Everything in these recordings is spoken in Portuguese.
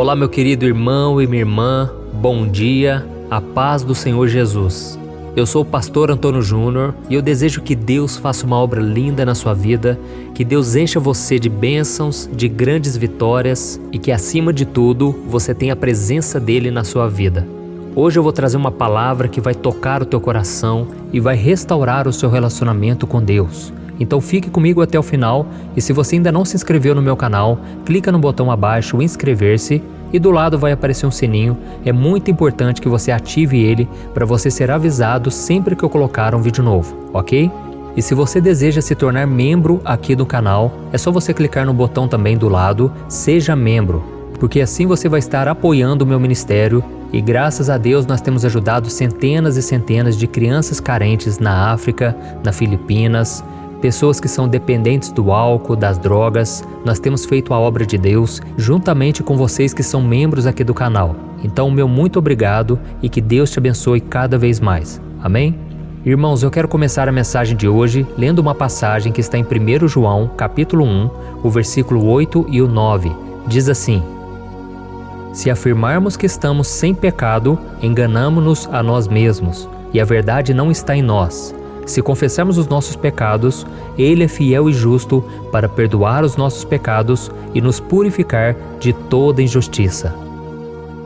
Olá, meu querido irmão e minha irmã, bom dia, a paz do Senhor Jesus. Eu sou o pastor Antônio Júnior e eu desejo que Deus faça uma obra linda na sua vida, que Deus encha você de bênçãos, de grandes vitórias e que, acima de tudo, você tenha a presença dele na sua vida. Hoje eu vou trazer uma palavra que vai tocar o teu coração e vai restaurar o seu relacionamento com Deus. Então fique comigo até o final e se você ainda não se inscreveu no meu canal, clica no botão abaixo, inscrever-se, e do lado vai aparecer um sininho. É muito importante que você ative ele para você ser avisado sempre que eu colocar um vídeo novo, ok? E se você deseja se tornar membro aqui do canal, é só você clicar no botão também do lado, Seja Membro, porque assim você vai estar apoiando o meu ministério e graças a Deus nós temos ajudado centenas e centenas de crianças carentes na África, nas Filipinas, pessoas que são dependentes do álcool, das drogas. Nós temos feito a obra de Deus juntamente com vocês que são membros aqui do canal. Então, meu muito obrigado e que Deus te abençoe cada vez mais. Amém? Irmãos, eu quero começar a mensagem de hoje lendo uma passagem que está em 1 João, capítulo 1, o versículo 8 e o 9. Diz assim: Se afirmarmos que estamos sem pecado, enganamo-nos a nós mesmos, e a verdade não está em nós. Se confessarmos os nossos pecados, Ele é fiel e justo para perdoar os nossos pecados e nos purificar de toda injustiça.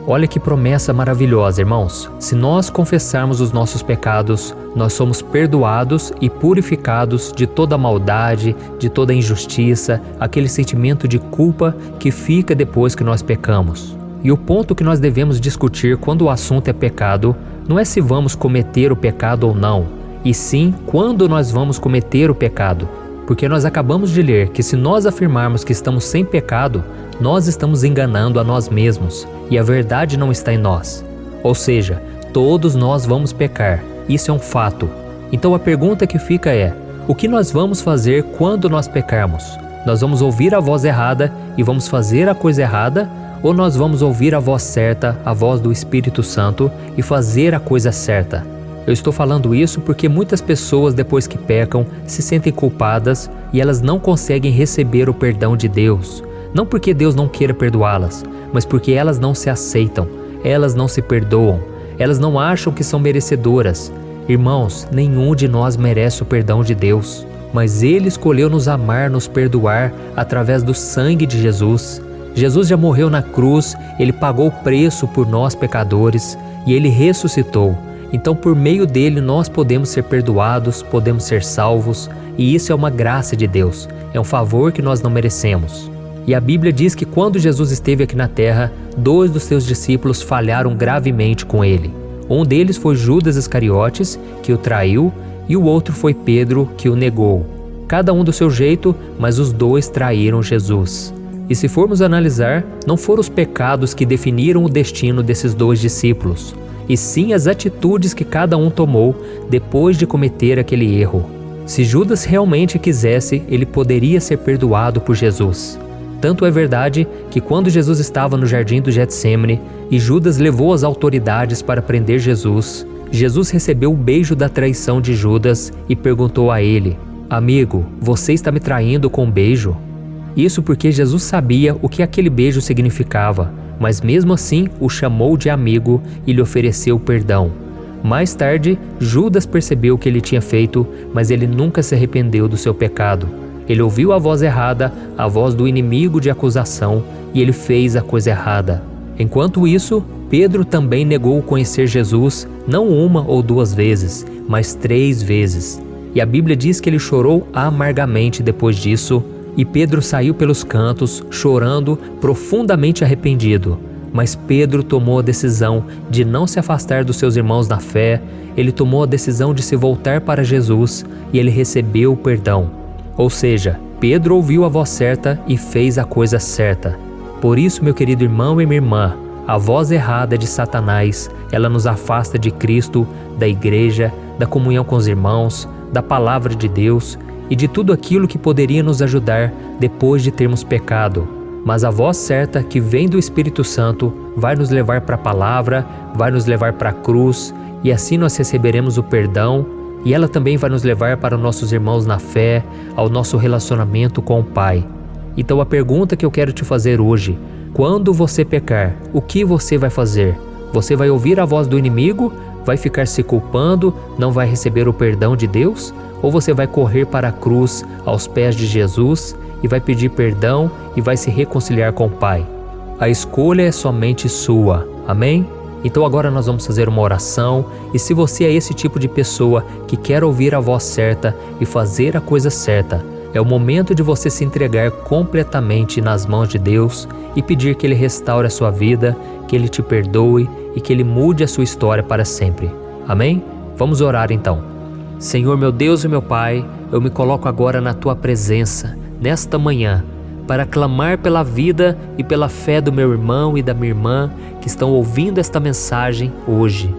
Olha que promessa maravilhosa, irmãos. Se nós confessarmos os nossos pecados, nós somos perdoados e purificados de toda maldade, de toda injustiça, aquele sentimento de culpa que fica depois que nós pecamos. E o ponto que nós devemos discutir quando o assunto é pecado, não é se vamos cometer o pecado ou não, e sim quando nós vamos cometer o pecado, porque nós acabamos de ler que se nós afirmarmos que estamos sem pecado, nós estamos enganando a nós mesmos e a verdade não está em nós. Ou seja, todos nós vamos pecar, isso é um fato. Então a pergunta que fica é: o que nós vamos fazer quando nós pecarmos? Nós vamos ouvir a voz errada e vamos fazer a coisa errada? Ou nós vamos ouvir a voz certa, a voz do Espírito Santo, e fazer a coisa certa? Eu estou falando isso porque muitas pessoas, depois que pecam, se sentem culpadas e elas não conseguem receber o perdão de Deus. Não porque Deus não queira perdoá-las, mas porque elas não se aceitam, elas não se perdoam, elas não acham que são merecedoras. Irmãos, nenhum de nós merece o perdão de Deus, mas Ele escolheu nos amar, nos perdoar através do sangue de Jesus. Jesus já morreu na cruz, Ele pagou o preço por nós pecadores e Ele ressuscitou. Então, por meio dele, nós podemos ser perdoados, podemos ser salvos, e isso é uma graça de Deus, é um favor que nós não merecemos. E a Bíblia diz que quando Jesus esteve aqui na terra, 2 dos seus discípulos falharam gravemente com ele. Um deles foi Judas Iscariotes, que o traiu, e o outro foi Pedro, que o negou. Cada um do seu jeito, mas os 2 traíram Jesus. E se formos analisar, não foram os pecados que definiram o destino desses 2 discípulos, e sim as atitudes que cada um tomou depois de cometer aquele erro. Se Judas realmente quisesse, ele poderia ser perdoado por Jesus. Tanto é verdade que quando Jesus estava no jardim do Getsêmani e Judas levou as autoridades para prender Jesus, Jesus recebeu o beijo da traição de Judas e perguntou a ele: Amigo, você está me traindo com um beijo? Isso porque Jesus sabia o que aquele beijo significava, mas mesmo assim o chamou de amigo e lhe ofereceu perdão. Mais tarde, Judas percebeu o que ele tinha feito, mas ele nunca se arrependeu do seu pecado. Ele ouviu a voz errada, a voz do inimigo de acusação, e ele fez a coisa errada. Enquanto isso, Pedro também negou conhecer Jesus, não 1 ou 2 vezes, mas 3 vezes. E a Bíblia diz que ele chorou amargamente depois disso, e Pedro saiu pelos cantos, chorando, profundamente arrependido. Mas Pedro tomou a decisão de não se afastar dos seus irmãos na fé, ele tomou a decisão de se voltar para Jesus e ele recebeu o perdão. Ou seja, Pedro ouviu a voz certa e fez a coisa certa. Por isso, meu querido irmão e minha irmã, a voz errada de Satanás, ela nos afasta de Cristo, da igreja, da comunhão com os irmãos, da palavra de Deus e de tudo aquilo que poderia nos ajudar depois de termos pecado. Mas a voz certa que vem do Espírito Santo vai nos levar para a palavra, vai nos levar para a cruz e assim nós receberemos o perdão e ela também vai nos levar para os nossos irmãos na fé, ao nosso relacionamento com o Pai. Então a pergunta que eu quero te fazer hoje: Quando você pecar, o que você vai fazer? Você vai ouvir a voz do inimigo? Vai ficar se culpando? Não vai receber o perdão de Deus? Ou você vai correr para a cruz, aos pés de Jesus, e vai pedir perdão e vai se reconciliar com o Pai? A escolha é somente sua. Amém? Então agora nós vamos fazer uma oração, e se você é esse tipo de pessoa que quer ouvir a voz certa e fazer a coisa certa, é o momento de você se entregar completamente nas mãos de Deus e pedir que Ele restaure a sua vida, que Ele te perdoe e que Ele mude a sua história para sempre. Amém? Vamos orar então. Senhor meu Deus e meu Pai, eu me coloco agora na Tua presença, nesta manhã, para clamar pela vida e pela fé do meu irmão e da minha irmã que estão ouvindo esta mensagem hoje.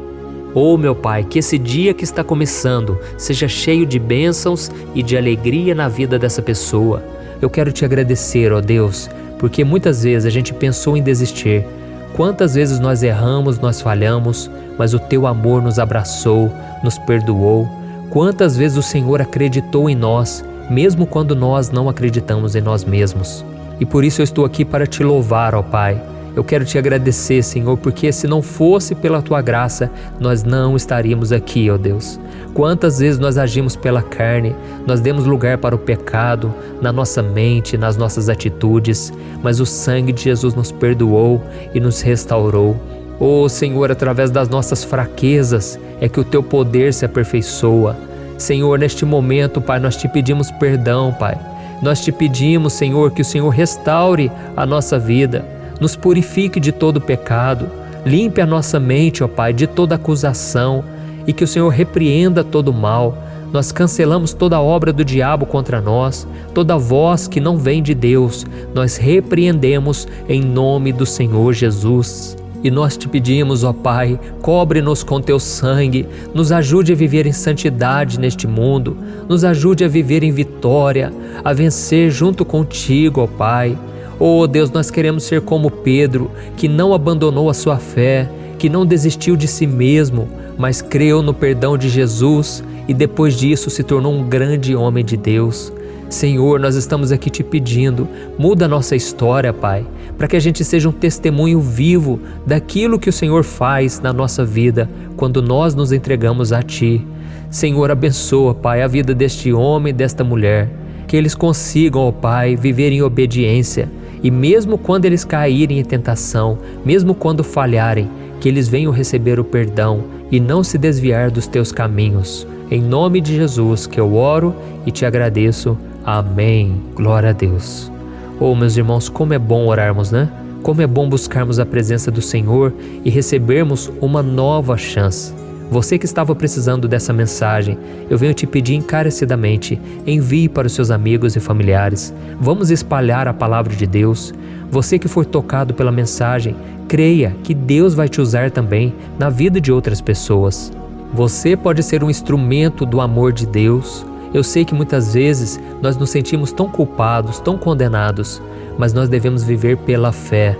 Oh meu Pai, que esse dia que está começando seja cheio de bênçãos e de alegria na vida dessa pessoa. Eu quero te agradecer, ó Deus, porque muitas vezes a gente pensou em desistir. Quantas vezes nós erramos, nós falhamos, mas o Teu amor nos abraçou, nos perdoou. Quantas vezes o Senhor acreditou em nós, mesmo quando nós não acreditamos em nós mesmos. E por isso eu estou aqui para te louvar, ó Pai. Eu quero te agradecer, Senhor, porque se não fosse pela Tua graça, nós não estaríamos aqui, ó Deus. Quantas vezes nós agimos pela carne, nós demos lugar para o pecado, na nossa mente, nas nossas atitudes, mas o sangue de Jesus nos perdoou e nos restaurou. Oh Senhor, através das nossas fraquezas é que o Teu poder se aperfeiçoa. Senhor, neste momento, Pai, nós te pedimos perdão, Pai. Nós te pedimos, Senhor, que o Senhor restaure a nossa vida, nos purifique de todo pecado, limpe a nossa mente, ó Pai, de toda acusação e que o Senhor repreenda todo mal. Nós cancelamos toda obra do diabo contra nós, toda voz que não vem de Deus, nós repreendemos em nome do Senhor Jesus. E nós te pedimos, ó Pai, cobre-nos com Teu sangue, nos ajude a viver em santidade neste mundo, nos ajude a viver em vitória, a vencer junto contigo, ó Pai. Oh Deus, nós queremos ser como Pedro, que não abandonou a sua fé, que não desistiu de si mesmo, mas creu no perdão de Jesus e depois disso se tornou um grande homem de Deus. Senhor, nós estamos aqui te pedindo, muda a nossa história, Pai, para que a gente seja um testemunho vivo daquilo que o Senhor faz na nossa vida quando nós nos entregamos a Ti. Senhor, abençoa, Pai, a vida deste homem e desta mulher, que eles consigam, ó Pai, viver em obediência e mesmo quando eles caírem em tentação, mesmo quando falharem, que eles venham receber o perdão e não se desviar dos Teus caminhos. Em nome de Jesus que eu oro e te agradeço. Amém. Glória a Deus. Oh, meus irmãos, como é bom orarmos, né? Como é bom buscarmos a presença do Senhor e recebermos uma nova chance. Você que estava precisando dessa mensagem, eu venho te pedir encarecidamente, envie para os seus amigos e familiares. Vamos espalhar a palavra de Deus. Você que for tocado pela mensagem, creia que Deus vai te usar também na vida de outras pessoas. Você pode ser um instrumento do amor de Deus. Eu sei que muitas vezes nós nos sentimos tão culpados, tão condenados, mas nós devemos viver pela fé.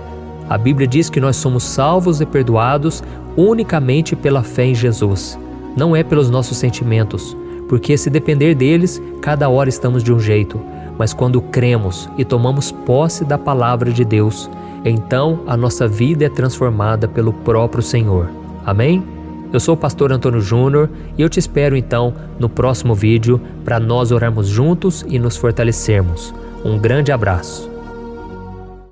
A Bíblia diz que nós somos salvos e perdoados unicamente pela fé em Jesus. Não é pelos nossos sentimentos, porque se depender deles, cada hora estamos de um jeito. Mas quando cremos e tomamos posse da palavra de Deus, então a nossa vida é transformada pelo próprio Senhor. Amém? Eu sou o pastor Antônio Júnior e eu te espero então no próximo vídeo para nós orarmos juntos e nos fortalecermos. Um grande abraço.